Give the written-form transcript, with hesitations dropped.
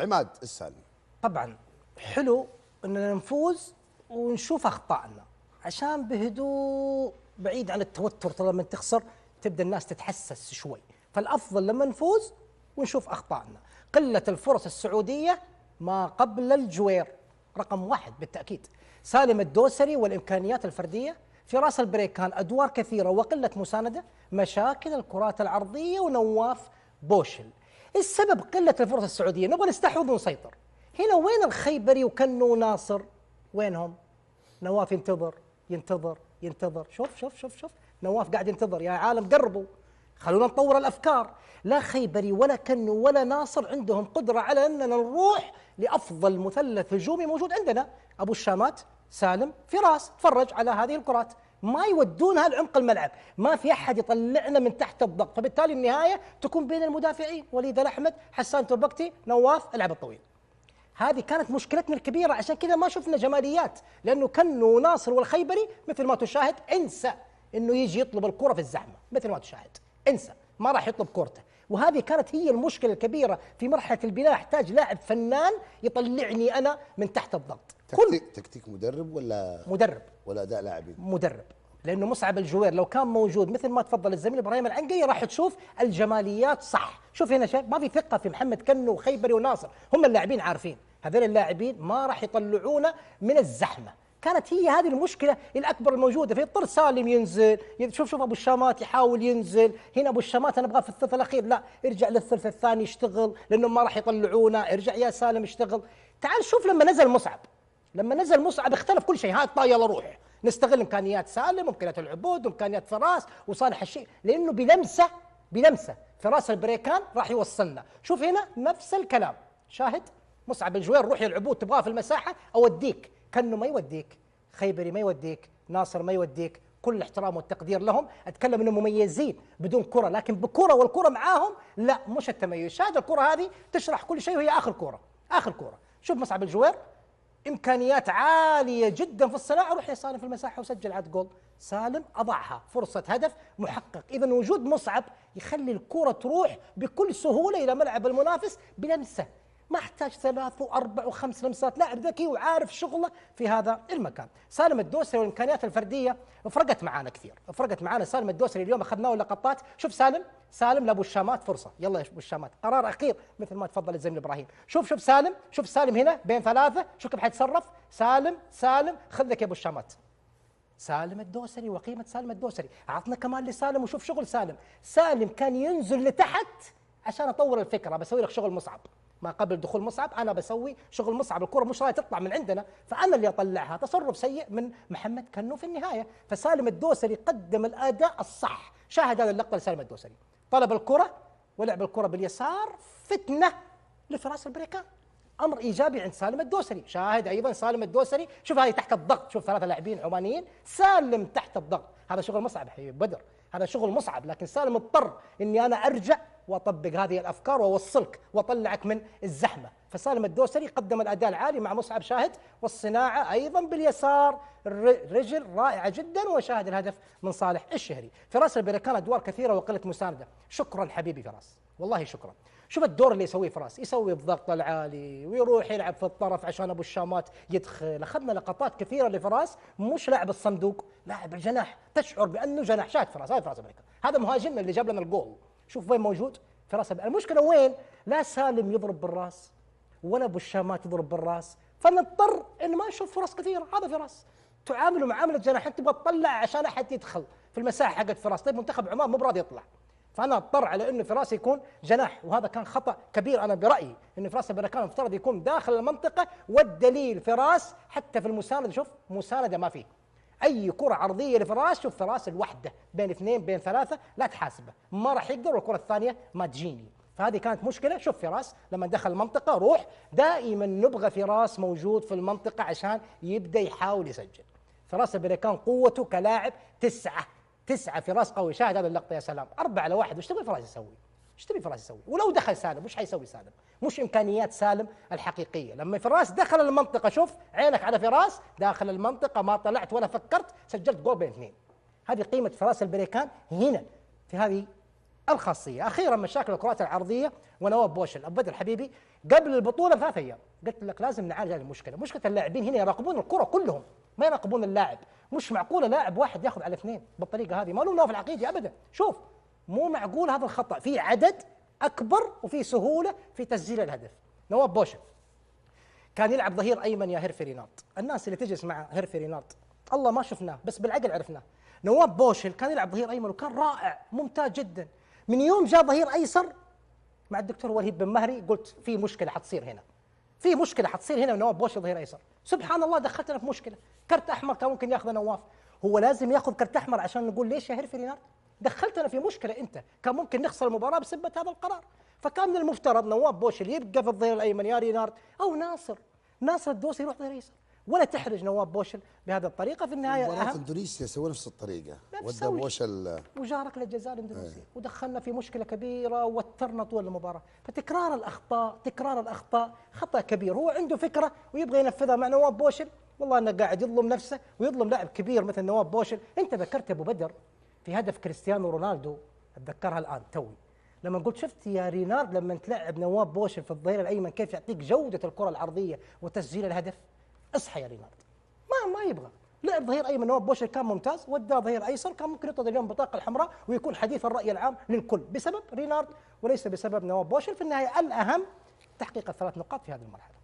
عماد السالم. طبعا حلو اننا نفوز ونشوف اخطائنا عشان بهدوء بعيد عن التوتر. ترى لما تخسر تبدا الناس تتحسس شوي، فالافضل لما نفوز ونشوف اخطائنا. قله الفرص السعوديه ما قبل الجوير رقم واحد بالتاكيد. سالم الدوسري والامكانيات الفرديه، فراس البريكان ادوار كثيره وقله مسانده، مشاكل الكرات العرضيه ونواف بوشل. السبب قله الفرص السعوديه، نبغى نستحوذ ونسيطر. هنا وين الخيبري وكنو ناصر؟ وينهم؟ نواف ينتظر ينتظر ينتظر. شوف نواف قاعد ينتظر. يا عالم قربوا، خلونا نطور الافكار. لا خيبري ولا كنو ولا ناصر عندهم قدره على اننا نروح لافضل مثلث هجومي موجود عندنا. ابو الشامات، سالم، فراس، تفرج على هذه الكرات ما يودونها لعمق الملعب، ما في احد يطلعنا من تحت الضغط، فبالتالي النهايه تكون بين المدافعين وليد الاحمد، حسان توبكتي، نواف العب الطويل. هذه كانت مشكلتنا الكبيره، عشان كذا ما شفنا جماليات، لانه كنو ناصر والخيبري مثل ما تشاهد انسى انه يجي يطلب الكره في الزحمه، مثل ما تشاهد انسى، ما راح يطلب كورته. وهذه كانت هي المشكله الكبيره في مرحله البناء. احتاج لاعب فنان يطلعني انا من تحت الضغط. تكتيك مدرب ولا مدرب ولا اداء لاعبين؟ مدرب. لانه مصعب الجوير لو كان موجود مثل ما تفضل الزميل ابراهيم العنقي راح تشوف الجماليات صح. شوف هنا شيء، ما في ثقه في محمد كنو وخيبري وناصر، هم اللاعبين عارفين هذول اللاعبين ما راح يطلعونا من الزحمه. كانت هي هذه المشكله الاكبر الموجوده، فيضطر سالم ينزل. شوف ابو الشامات يحاول ينزل هنا. ابو الشامات انا ابغاه في الثلث الاخير، لا ارجع للثلث الثاني اشتغل لانهم ما راح يطلعونا. ارجع يا سالم اشتغل. تعال شوف لما نزل مصعب، لما نزل مصعب اختلف كل شيء. هات طاي يلا روح نستغل امكانيات سالم وامكانيات العبود وامكانيات فراس وصالح الشيء، لانه بلمسه فراس البريكان راح يوصلنا. شوف هنا نفس الكلام، شاهد مصعب الجوير روح يا العبود تبغاه في المساحه اوديك. كانه ما يوديك، خيبري ما يوديك، ناصر ما يوديك. كل الاحترام والتقدير لهم، اتكلم انهم مميزين بدون كره، لكن بكره والكره معاهم لا مش التميز. شاهد الكره هذه تشرح كل شيء، وهي اخر كره. شوف مصعب الجوير امكانيات عاليه جدا في الصناعه، روح يا سالم في المساحه وسجل عاد جول. سالم اضعها فرصه هدف محقق. اذا وجود مصعب يخلي الكره تروح بكل سهوله الى ملعب المنافس بلمسه، ما احتاج 3 و4 و5 لمسات. لاعب ذكي وعارف شغله في هذا المكان. سالم الدوسري والامكانيات الفرديه فرقت معانا كثير، فرقت معانا. سالم الدوسري اليوم اخذناه لقطات. شوف سالم لابو الشامات فرصه، يلا يا ابو الشامات قرار اخير مثل ما تفضل الزميل ابراهيم. شوف سالم هنا بين ثلاثه، شوف كيف حيتصرف. سالم خذ لك يا ابو الشامات. سالم الدوسري وقيمه سالم الدوسري، عطنا كمان لسالم. وشوف شغل سالم كان ينزل لتحت عشان اطور الفكره. بسوي لك شغل مصعب، ما قبل دخول مصعب انا بسوي شغل مصعب. الكره مش راح تطلع من عندنا، فانا اللي اطلعها. تصرف سيء من محمد كنو في النهايه. فسالم الدوسري قدم الاداء الصح. شاهد هذه اللقطه لسالم الدوسري، طلب الكره ولعب الكره باليسار، فتنه لفراس البريكان. امر ايجابي عند سالم الدوسري. شاهد ايضا سالم الدوسري، شوف هذه تحت الضغط، شوف 3 لاعبين عمانيين، سالم تحت الضغط. هذا شغل مصعب حبيب بدر، هذا شغل مصعب. لكن سالم اضطر اني انا ارجع واطبق هذه الافكار واوصلك واطلعك من الزحمه. فسالم الدوسري قدم الاداء العالي مع مصعب. شاهد والصناعه ايضا باليسار، رجل رائعه جدا. وشاهد الهدف من صالح الشهري. فراس البريكان ادوار كثيره وقله مسانده. شكرا حبيبي فراس، والله شكرا. شوف الدور اللي يسويه فراس، يسوي الضغط العالي ويروح يلعب في الطرف عشان ابو الشامات يدخل. اخذنا لقطات كثيره لفراس، مش لاعب الصندوق، لاعب الجناح، تشعر بانه جناح. شاهد فراس، هذا فراس البريكان، هذا مهاجمنا اللي جاب لنا الجول. شوف وين موجود فراس. المشكله وين؟ لا سالم يضرب بالراس ولا ابو الشامات يضرب بالراس، فنضطر ان ما نشوف فرص كثيره. هذا فراس تعامله معامله جناح، انت تبغى تطلع عشان احد يدخل في المساحه حقت فراس. طيب منتخب عمان مو براضي يطلع، فانا اضطر على انه فراس يكون جناح، وهذا كان خطا كبير. انا برايي انه فراس البريكان المفترض يكون داخل المنطقه. والدليل فراس حتى في المسانده، شوف مسانده ما فيه. اي كره عرضيه لفراس، شوف فراس الوحده بين 2 بين 3 لا تحاسبه، ما راح يقدر، والكره الثانيه ما تجيني. فهذه كانت مشكله. شوف فراس لما دخل المنطقه روح. دائما نبغى فراس موجود في المنطقه عشان يبدا يحاول يسجل. فراس البريكان قوته كلاعب 9 فراس قوي. شاهد هذا اللقطه يا سلام، 4-1. وش تبي فراس يسوي؟ ايش تبي فراس يسوي؟ ولو دخل سالم وش حيسوي سالم؟ مش امكانيات سالم الحقيقيه. لما فراس دخل المنطقه، شوف عينك على فراس داخل المنطقه، ما طلعت ولا فكرت، سجلت جول بين 2. هذه قيمه فراس البريكان هنا في هذه الخاصيه. اخيرا مشاكل الكرات العرضيه ونواف بوشل. ابو بدر حبيبي قبل البطوله ب3 ايام قلت لك لازم نعالج هذه المشكله، مشكله اللاعبين هنا يراقبون الكره كلهم ما يراقبون اللاعب، مش معقوله لاعب واحد ياخذ على 2 بالطريقه هذه، ما له نواف العقيدي ابدا. شوف مو معقول هذا الخطا، في عدد اكبر وفي سهوله في تسجيل الهدف. نواف بوشل كان يلعب ظهير ايمن يا هيرفي رينارد، الناس اللي تجلس مع هيرفي رينارد الله ما شفناه بس بالعقل عرفناه. نواف بوشل كان يلعب ظهير ايمن وكان رائع ممتاز جدا. من يوم جاء ظهير ايسر مع الدكتور وليد بن مهري قلت في مشكله حتصير هنا، في مشكله حتصير هنا. ونواف بوشل ظهير ايسر سبحان الله دخلتنا في مشكله، كرت احمر كان ممكن ياخذ نواف. هو لازم ياخذ كرت احمر عشان نقول ليش يا هيرفي رينارد دخلتنا في مشكله؟ انت كان ممكن نخسر المباراه بسبب هذا القرار. فكان من المفترض نواف بوشل يبقى في الظهير الايمن يا رينارد او ناصر الدوسري يروح ظهير ايسر، ولا تحرج نواف بوشل بهذه الطريقه. في النهايه مباراة اندونيسيا سوى نفس الطريقة، ودى بوشل وجارك للجزائر الاندونيسي ودخلنا في مشكله كبيره ووترنا طول المباراه. فتكرار الاخطاء خطا كبير. هو عنده فكره ويبغى ينفذها مع نواف بوشل، والله انه قاعد يظلم نفسه ويظلم لاعب كبير مثل نواف بوشل. انت ذكرت ابو بدر في هدف كريستيانو رونالدو، اتذكرها الان توي لما قلت شفت يا رينارد لما تلعب نواف بوشل في الظهير الايمن كيف يعطيك جوده الكره العرضيه وتسجيل الهدف. اصحى يا رينارد، ما يبغى لعب ظهير ايمن. نواف بوشل كان ممتاز، وداه ظهير ايسر كان ممكن يطرد اليوم بطاقه الحمراء ويكون حديث الراي العام للكل بسبب رينارد وليس بسبب نواف بوشل. في النهايه الاهم تحقيق ال3 نقاط في هذه المرحله.